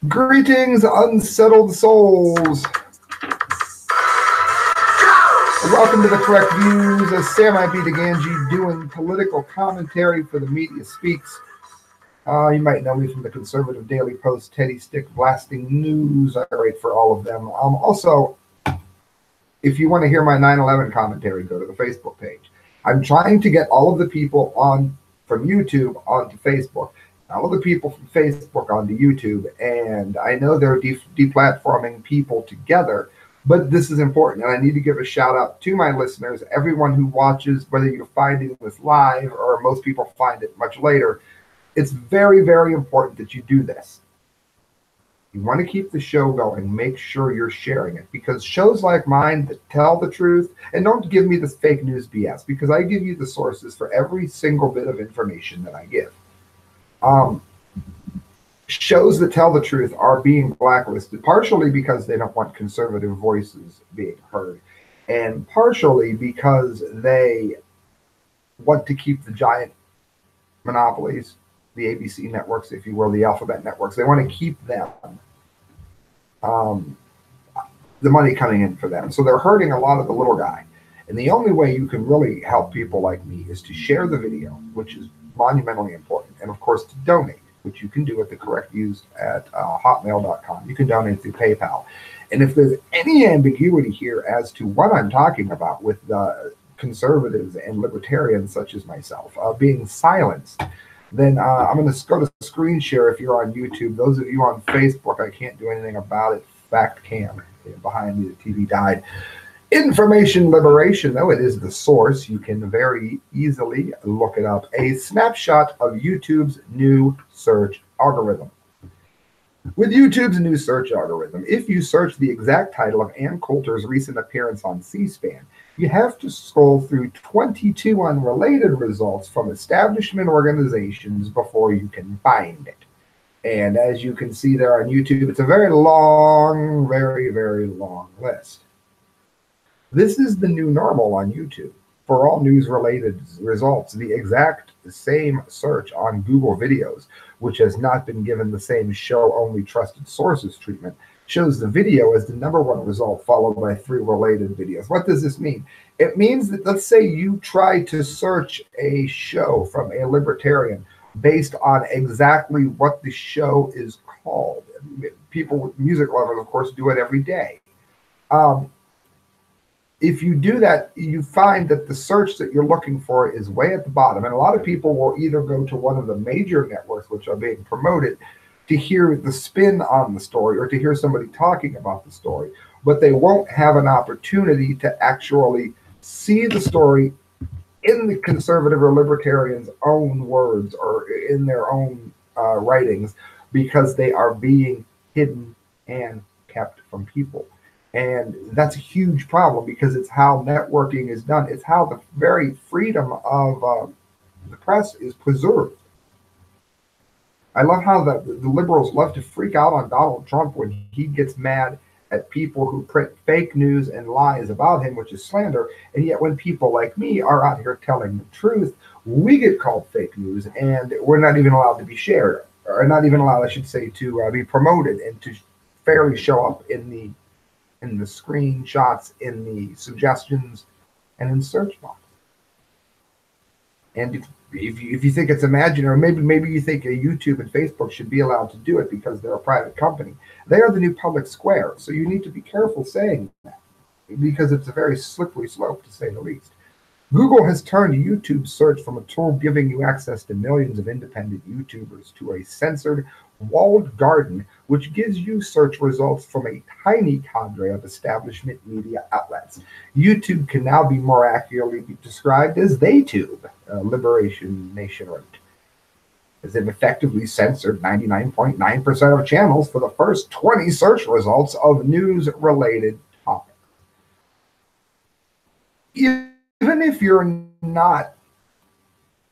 Greetings, unsettled souls. Welcome to the Correct Views, as Sam I. B. Gangi doing political commentary for the Media Speaks. You might know me from the Conservative Daily Post, Teddy Stick Blasting News. I write for all of them. Also, if you want to hear my 9/11 commentary, go to the Facebook page. I'm trying to get all of the people from YouTube onto Facebook, all of the people from Facebook onto YouTube, and I know they're deplatforming people together, but this is important, and I need to give a shout out to my listeners, everyone who watches, whether you're finding this live or most people find it much later. It's very, very important that you do this. You want to keep the show going, make sure you're sharing it, because shows like mine that tell the truth, and don't give me this fake news BS, because I give you the sources for every single bit of information that I give. Shows that tell the truth are being blacklisted, partially because they don't want conservative voices being heard, and partially because they want to keep the giant monopolies, the ABC networks, if you will, the alphabet networks. They want to keep them, the money coming in for them. So they're hurting a lot of the little guy. And the only way you can really help people like me is to share the video, which is monumentally important. And of course, to donate, which you can do at the Correct Views at hotmail.com. You can donate through PayPal. And if there's any ambiguity here as to what I'm talking about with the conservatives and libertarians such as myself being silenced, then I'm going to go to screen share if you're on YouTube. Those of you on Facebook, I can't do anything about it. Fact cam behind me, the TV died. Information liberation, though, it is the source. You can very easily look it up. A snapshot of YouTube's new search algorithm. With YouTube's new search algorithm, if you search the exact title of Ann Coulter's recent appearance on C-SPAN, you have to scroll through 22 unrelated results from establishment organizations before you can find it. And as you can see there on YouTube, it's a very long, very, very long list. This is the new normal on YouTube. For all news-related results, the exact same search on Google Videos, which has not been given the same show-only trusted sources treatment, shows the video as the #1 result, followed by 3 related videos. What does this mean? It means that, let's say you try to search a show from a libertarian based on exactly what the show is called. People with music lovers, of course, do it every day. If you do that, you find that the search that you're looking for is way at the bottom. And a lot of people will either go to one of the major networks, which are being promoted, to hear the spin on the story or to hear somebody talking about the story. But they won't have an opportunity to actually see the story in the conservative or libertarians' own words or in their own writings, because they are being hidden and kept from people. And that's a huge problem, because it's how networking is done. It's how the very freedom of the press is preserved. I love how the liberals love to freak out on Donald Trump when he gets mad at people who print fake news and lies about him, which is slander. And yet when people like me are out here telling the truth, we get called fake news, and we're not even allowed to be shared, or not even allowed, I should say, to be promoted and to fairly show up in the screenshots, in the suggestions, and in search box. And if you think it's imaginary, maybe you think YouTube and Facebook should be allowed to do it because they're a private company. They are the new public square, so you need to be careful saying that, because it's a very slippery slope, to say the least. Google has turned YouTube search from a tool giving you access to millions of independent YouTubers to a censored, walled garden, which gives you search results from a tiny cadre of establishment media outlets. YouTube can now be more accurately described as "theytube," Liberation Nation wrote, as they've effectively censored 99.9% of channels for the first 20 search results of news-related topics. Even if you're not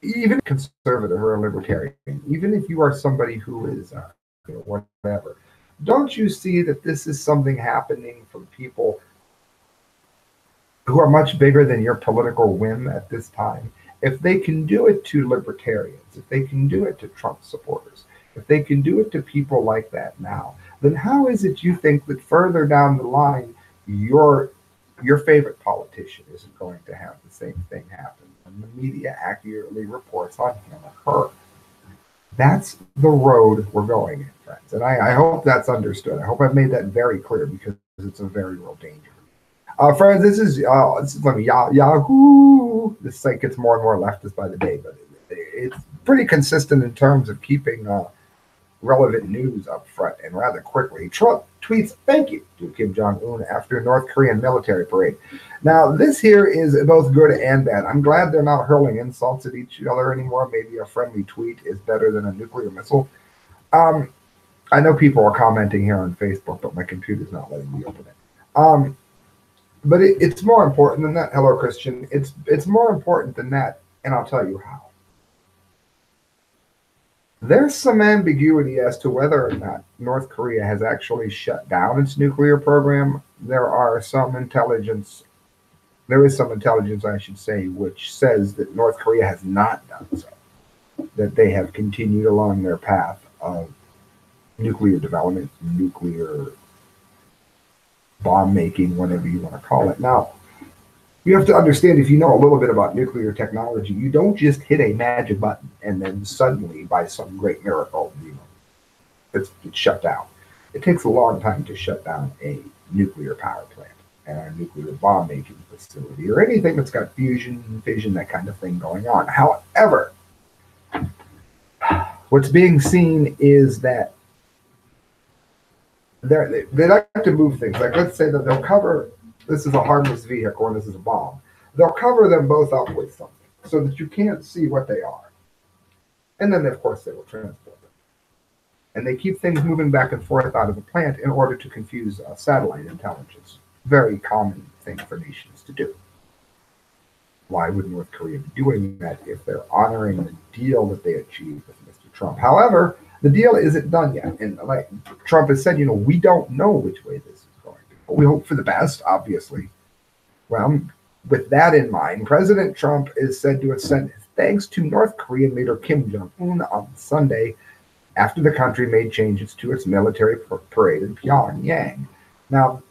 even conservative or a libertarian, even if you are somebody who is whatever, don't you see that this is something happening from people who are much bigger than your political whim at this time? If they can do it to libertarians, if they can do it to Trump supporters, if they can do it to people like that now, then how is it you think that further down the line, your favorite politician isn't going to have the same thing happen when the media accurately reports on him or her? That's the road we're going in, friends. And I hope that's understood. I hope I've made that very clear because it's a very real danger. Friends, this is from Yahoo. This site gets more and more leftist by the day, but it's pretty consistent in terms of keeping relevant news up front and rather quickly. Trump tweets thank you to Kim Jung-un after North Korean military parade. Now, this here is both good and bad. I'm glad they're not hurling insults at each other anymore. Maybe a friendly tweet is better than a nuclear missile. I know people are commenting here on Facebook, but my computer's not letting me open it. But it's more important than that. Hello, Christian. It's more important than that, and I'll tell you how. There's some ambiguity as to whether or not North Korea has actually shut down its nuclear program. There is some intelligence, I should say, which says that North Korea has not done so, that they have continued along their path of nuclear development, nuclear bomb making, whatever you want to call it. Now, you have to understand, if you know a little bit about nuclear technology, you don't just hit a magic button and then suddenly, by some great miracle, it's shut down. It takes a long time to shut down a nuclear power plant and a nuclear bomb making facility or anything that's got fusion, fission, that kind of thing going on. However, what's being seen is that they like to move things. Like, let's say that they'll cover, this is a harmless vehicle and this is a bomb. They'll cover them both up with something so that you can't see what they are. And then, of course, they will transport them. And they keep things moving back and forth out of the plant in order to confuse satellite intelligence. Very common thing for nations to do. Why would North Korea be doing that if they're honoring the deal that they achieved with Mr. Trump? However, the deal isn't done yet. And like Trump has said, we don't know which way this is going. But we hope for the best, obviously. Well, with that in mind, President Trump is said to have sent thanks to North Korean leader Kim Jung-un on Sunday after the country made changes to its military parade in Pyongyang. Now,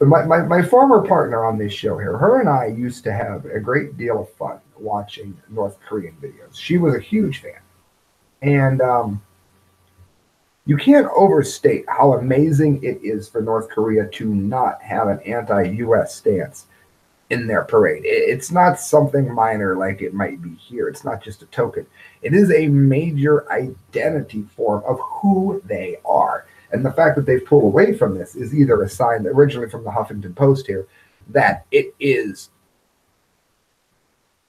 my former partner on this show here, her and I used to have a great deal of fun watching North Korean videos. She was a huge fan. And you can't overstate how amazing it is for North Korea to not have an anti-US stance in their parade. It's not something minor like it might be here. It's not just a token. It is a major identity form of who they are. And the fact that they've pulled away from this is either a sign, originally from the Huffington Post here, that it is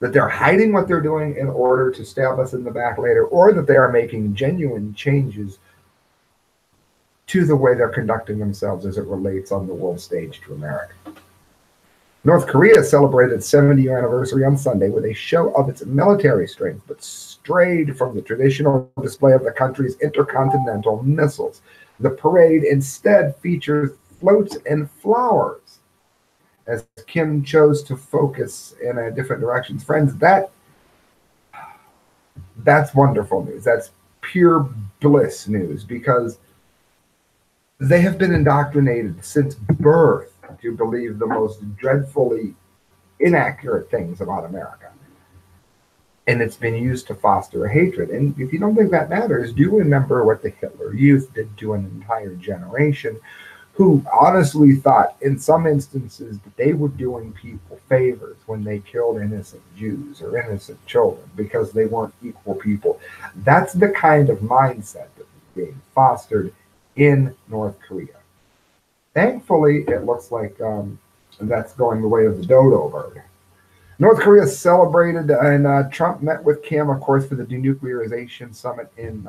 that they're hiding what they're doing in order to stab us in the back later, or that they are making genuine changes to the way they're conducting themselves as it relates on the world stage to America. North Korea celebrated its 70th anniversary on Sunday with a show of its military strength, but strayed from the traditional display of the country's intercontinental missiles. The parade instead features floats and flowers, as Kim chose to focus in different directions. Friends, that's wonderful news. That's pure bliss news, because they have been indoctrinated since birth to believe the most dreadfully inaccurate things about America. And it's been used to foster a hatred. And if you don't think that matters, do remember what the Hitler Youth did to an entire generation who honestly thought in some instances that they were doing people favors when they killed innocent Jews or innocent children because they weren't equal people. That's the kind of mindset that was being fostered in North Korea. Thankfully, it looks like that's going the way of the dodo bird. North Korea celebrated, and Trump met with Kim, of course, for the denuclearization summit in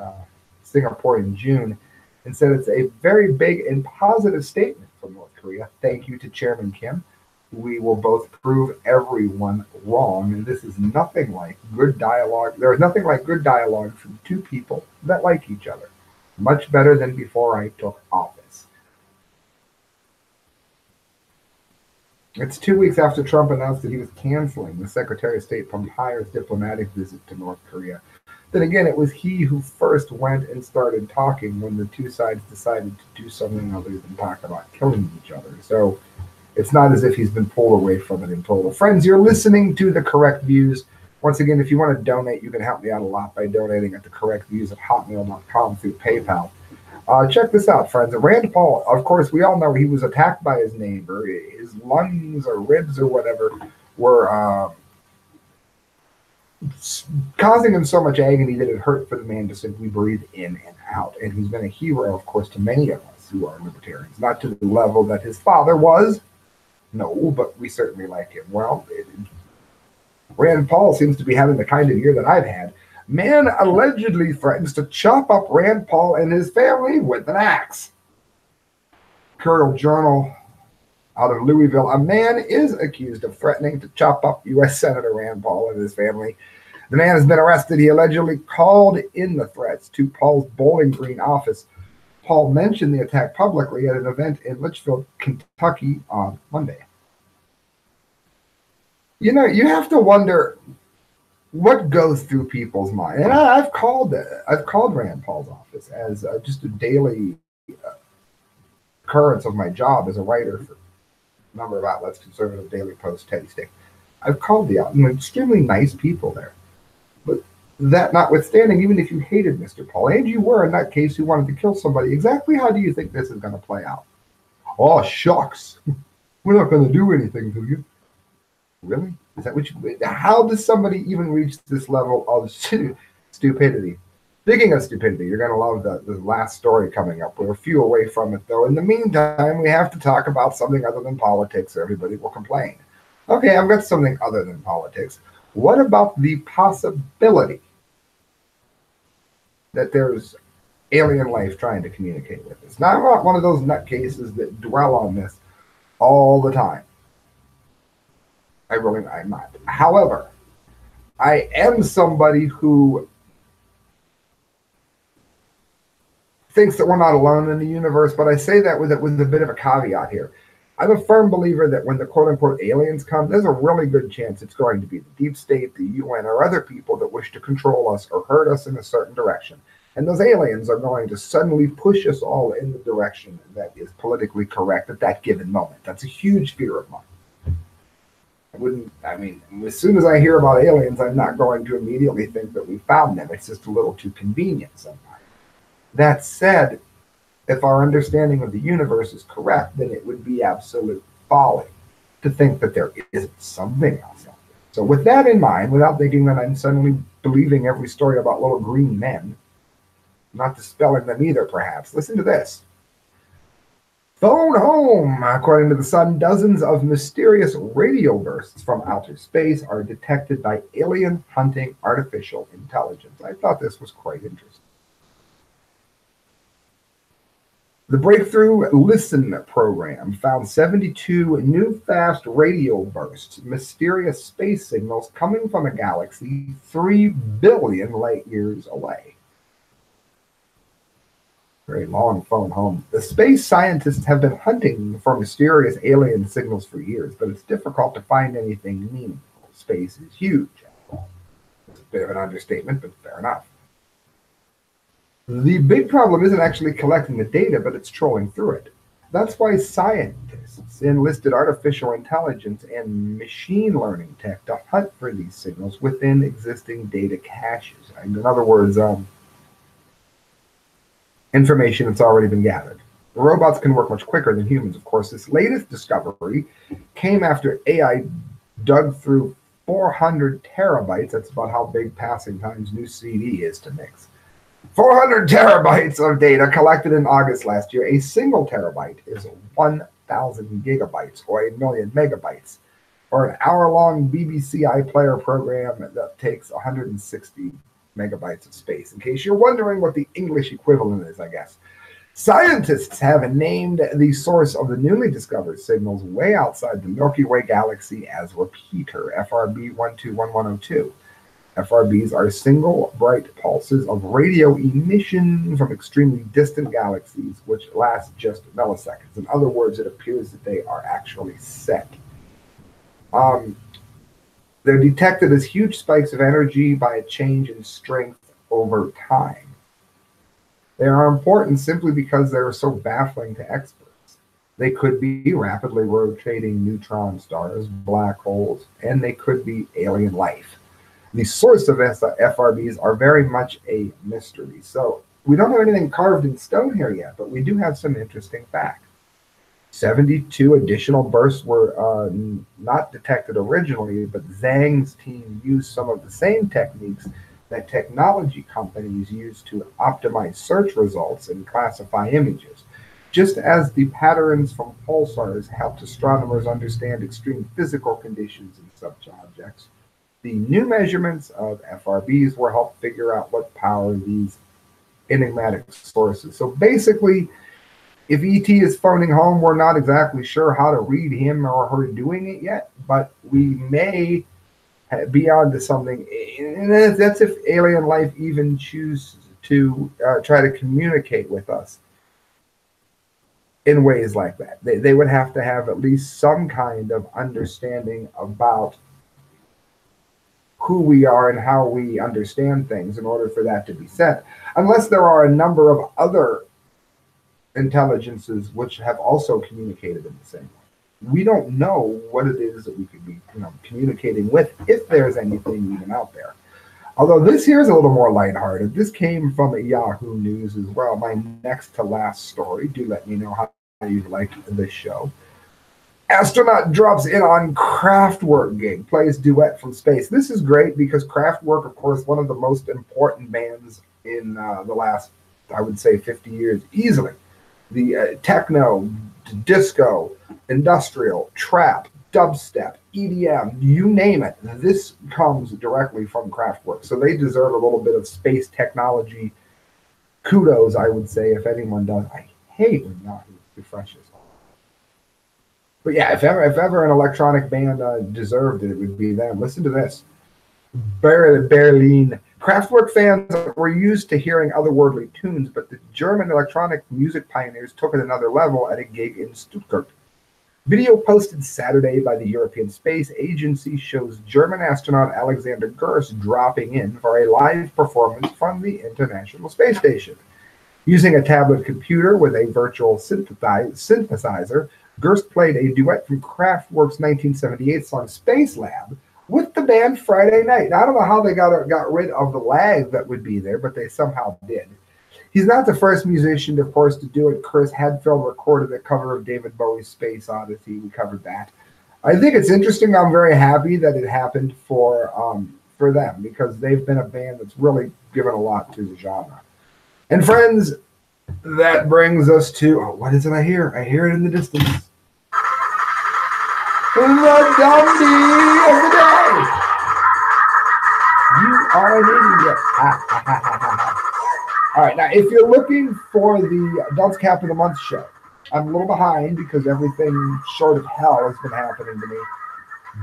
Singapore in June, and said it's a very big and positive statement from North Korea. Thank you to Chairman Kim. We will both prove everyone wrong, and this is nothing like good dialogue. There is nothing like good dialogue from two people that like each other. Much better than before I took office. It's 2 weeks after Trump announced that he was canceling the Secretary of State Pompeo's diplomatic visit to North Korea. Then again, it was he who first went and started talking when the two sides decided to do something other than talk about killing each other. So it's not as if he's been pulled away from it in total. Friends, you're listening to The Correct Views. Once again, if you want to donate, you can help me out a lot by donating at thecorrectviews@hotmail.com through PayPal. Check this out, friends. Rand Paul, of course, we all know he was attacked by his neighbor. His lungs or ribs or whatever were causing him so much agony that it hurt for the man to simply breathe in and out. And he's been a hero, of course, to many of us who are libertarians. Not to the level that his father was. No, but we certainly like him. Well, Rand Paul seems to be having the kind of year that I've had. Man allegedly threatens to chop up Rand Paul and his family with an axe. Courier Journal out of Louisville. A man is accused of threatening to chop up U.S. Senator Rand Paul and his family. The man has been arrested. He allegedly called in the threats to Paul's Bowling Green office. Paul mentioned the attack publicly at an event in Litchfield, Kentucky on Monday. You know, you have to wonder what goes through people's mind. And I've called Rand Paul's office as just a daily occurrence of my job as a writer for a number of outlets, Conservative, Daily Post, Teddy Stick. I've called the extremely nice people there. But that notwithstanding, even if you hated Mr. Paul, and you were in that case who wanted to kill somebody, exactly how do you think this is going to play out? Oh, shucks. We're not going to do anything to you. Really? Is that what you? How does somebody even reach this level of stupidity? Speaking of stupidity, you're going to love the last story coming up. We're a few away from it, though. In the meantime, we have to talk about something other than politics, or everybody will complain. Okay, I've got something other than politics. What about the possibility that there's alien life trying to communicate with us? Now, I'm not one of those nutcases that dwell on this all the time. I'm not. However, I am somebody who thinks that we're not alone in the universe, but I say that with a bit of a caveat here. I'm a firm believer that when the quote-unquote aliens come, there's a really good chance it's going to be the deep state, the UN, or other people that wish to control us or hurt us in a certain direction. And those aliens are going to suddenly push us all in the direction that is politically correct at that given moment. That's a huge fear of mine. As soon as I hear about aliens, I'm not going to immediately think that we found them. It's just a little too convenient sometimes. That said, if our understanding of the universe is correct, then it would be absolute folly to think that there isn't something else out there. So with that in mind, without thinking that I'm suddenly believing every story about little green men, not dispelling them either perhaps, listen to this. Phone home! According to the Sun, dozens of mysterious radio bursts from outer space are detected by alien hunting artificial intelligence. I thought this was quite interesting. The Breakthrough Listen program found 72 new fast radio bursts, mysterious space signals coming from a galaxy 3 billion light years away. Very long phone home. The space scientists have been hunting for mysterious alien signals for years, but it's difficult to find anything meaningful. Space is huge. It's a bit of an understatement, but fair enough. The big problem isn't actually collecting the data, but it's trolling through it. That's why scientists enlisted artificial intelligence and machine learning tech to hunt for these signals within existing data caches. In other words, information that's already been gathered. The robots can work much quicker than humans, of course. This latest discovery came after AI dug through 400 terabytes. That's about how big Passing Time's new CD is to mix. 400 terabytes of data collected in August last year. A single terabyte is 1,000 gigabytes or 1,000,000 megabytes, or an hour-long BBC iPlayer program that takes 160 megabytes of space, in case you're wondering what the English equivalent is, I guess. Scientists have named the source of the newly discovered signals way outside the Milky Way galaxy as repeater, FRB 121102. FRBs are single bright pulses of radio emission from extremely distant galaxies, which last just milliseconds. In other words, it appears that they are actually set. They're detected as huge spikes of energy by a change in strength over time. They are important simply because they are so baffling to experts. They could be rapidly rotating neutron stars, black holes, and they could be alien life. The source of FRBs are very much a mystery. So we don't have anything carved in stone here yet, but we do have some interesting facts. 72 additional bursts were not detected originally, but Zhang's team used some of the same techniques that technology companies use to optimize search results and classify images. Just as the patterns from pulsars helped astronomers understand extreme physical conditions in such objects, the new measurements of FRBs will help figure out what power these enigmatic sources. So basically, if ET is phoning home, we're not exactly sure how to read him or her doing it yet, but we may be onto something. And that's if alien life even chooses to try to communicate with us in ways like that. They would have to have at least some kind of understanding about who we are and how we understand things in order for that to be said. Unless there are a number of other intelligences which have also communicated in the same way. We don't know what it is that we could be communicating with, if there's anything even out there. Although this here is a little more lighthearted. This came from Yahoo News as well. My next to last story. Do let me know how you liked this show. Astronaut drops in on Kraftwerk gig, plays duet from space. This is great because Kraftwerk, of course, one of the most important bands in the last, I would say, 50 years, easily. The techno, disco, industrial, trap, dubstep, EDM, you name it. This comes directly from Kraftwerk. So they deserve a little bit of space technology kudos, I would say, if anyone does. I hate when Yahoo refreshes. But yeah, if ever an electronic band deserved it, it would be them. Listen to this. Berlin. Kraftwerk fans were used to hearing otherworldly tunes, but the German electronic music pioneers took it another level at a gig in Stuttgart. Video posted Saturday by the European Space Agency shows German astronaut Alexander Gerst dropping in for a live performance from the International Space Station. Using a tablet computer with a virtual synthesizer, Gerst played a duet from Kraftwerk's 1978 song Space Lab with the band Friday night. Now, I don't know how they got rid of the lag that would be there, but they somehow did. He's not the first musician, of course, to do it. Chris Hadfield recorded a cover of David Bowie's Space Odyssey. We covered that. I think it's interesting. I'm very happy that it happened for them because they've been a band that's really given a lot to the genre. And friends, that brings us to, what is it I hear? I hear it in the distance. The dumbdee of the day. You are an idiot. All right, now if you're looking for the Dunce Cap of the Month show, I'm a little behind because everything short of hell has been happening to me.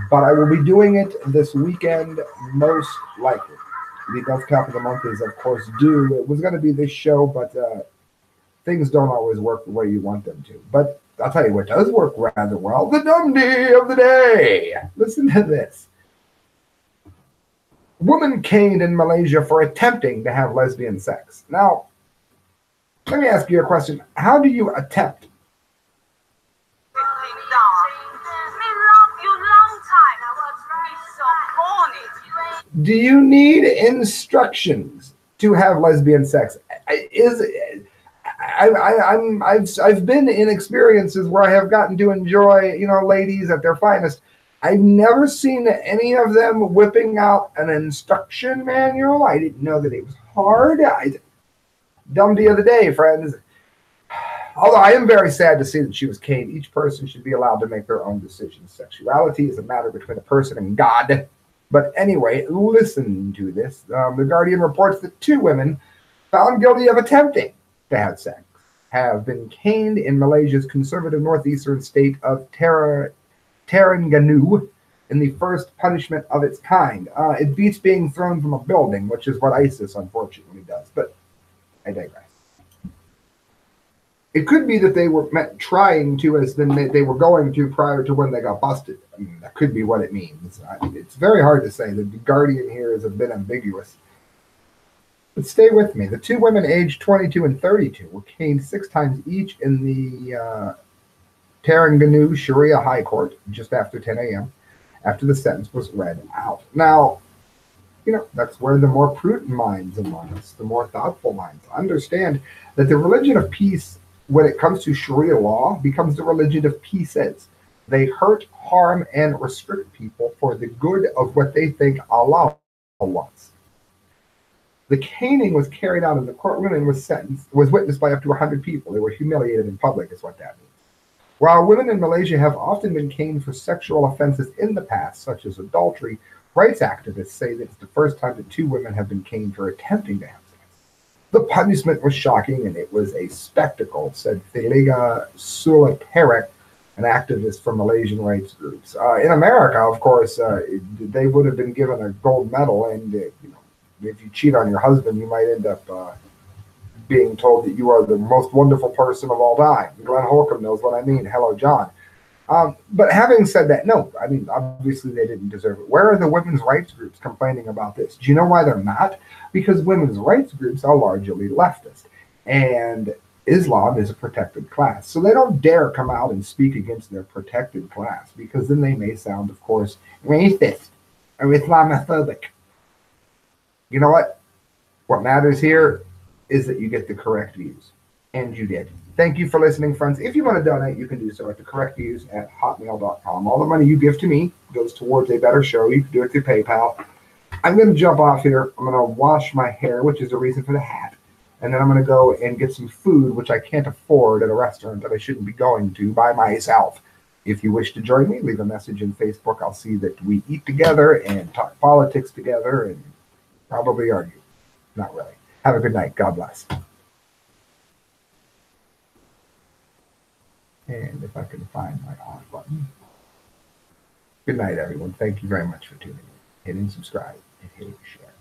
But I will be doing it this weekend, most likely. The Dunce Cap of the Month is, of course, due. It was going to be this show, but things don't always work the way you want them to. But I'll tell you what does work rather well. The dumbdee of the day. Listen to this. Woman caned in Malaysia for attempting to have lesbian sex. Now, let me ask you a question. How do you attempt? Do you need instructions to have lesbian sex? I've been in experiences where I have gotten to enjoy, ladies at their finest. I've never seen any of them whipping out an instruction manual. I didn't know that it was hard. Dumbdee of the day, friends. Although I am very sad to see that she was caned. Each person should be allowed to make their own decisions. Sexuality is a matter between a person and God. But anyway, listen to this. The Guardian reports that 2 women found guilty of attempting to have sex have been caned in Malaysia's conservative northeastern state of Terengganu in the first punishment of its kind. It beats being thrown from a building, which is what ISIS unfortunately does. But I digress. It could be that they were trying to, as then they were going to prior to when they got busted. I mean, that could be what it means. It's very hard to say. The Guardian here is a bit ambiguous. But stay with me. The two women aged 22 and 32 were caned 6 times each in the Terengganu Sharia High Court just after 10 a.m. after the sentence was read out. Now, that's where the more prudent minds among us, the more thoughtful minds, understand that the religion of peace, when it comes to Sharia law, becomes the religion of pieces. They hurt, harm, and restrict people for the good of what they think Allah wants. The caning was carried out in the courtroom and was witnessed by up to 100 people. They were humiliated in public, is what that means. While women in Malaysia have often been caned for sexual offenses in the past, such as adultery, rights activists say that it's the first time that two women have been caned for attempting to have sex. The punishment was shocking and it was a spectacle, said Theliga Sulaperek, an activist for Malaysian rights groups. In America, of course, they would have been given a gold medal, and if you cheat on your husband, you might end up being told that you are the most wonderful person of all time. Glenn Holcomb knows what I mean. Hello, John. But having said that, no, I mean, obviously they didn't deserve it. Where are the women's rights groups complaining about this? Do you know why they're not? Because women's rights groups are largely leftist, and Islam is a protected class. So they don't dare come out and speak against their protected class, because then they may sound, of course, racist or Islamophobic. You know what? What matters here is that you get the correct views. And you did. Thank you for listening, friends. If you want to donate, you can do so at thecorrectviews@hotmail.com. All the money you give to me goes towards a better show. You can do it through PayPal. I'm going to jump off here. I'm going to wash my hair, which is the reason for the hat. And then I'm going to go and get some food, which I can't afford at a restaurant that I shouldn't be going to by myself. If you wish to join me, leave a message in Facebook. I'll see that we eat together and talk politics together and probably argue. Not really. Have a good night. God bless. And if I can find my on button. Good night, everyone. Thank you very much for tuning in. Hitting subscribe and hitting share.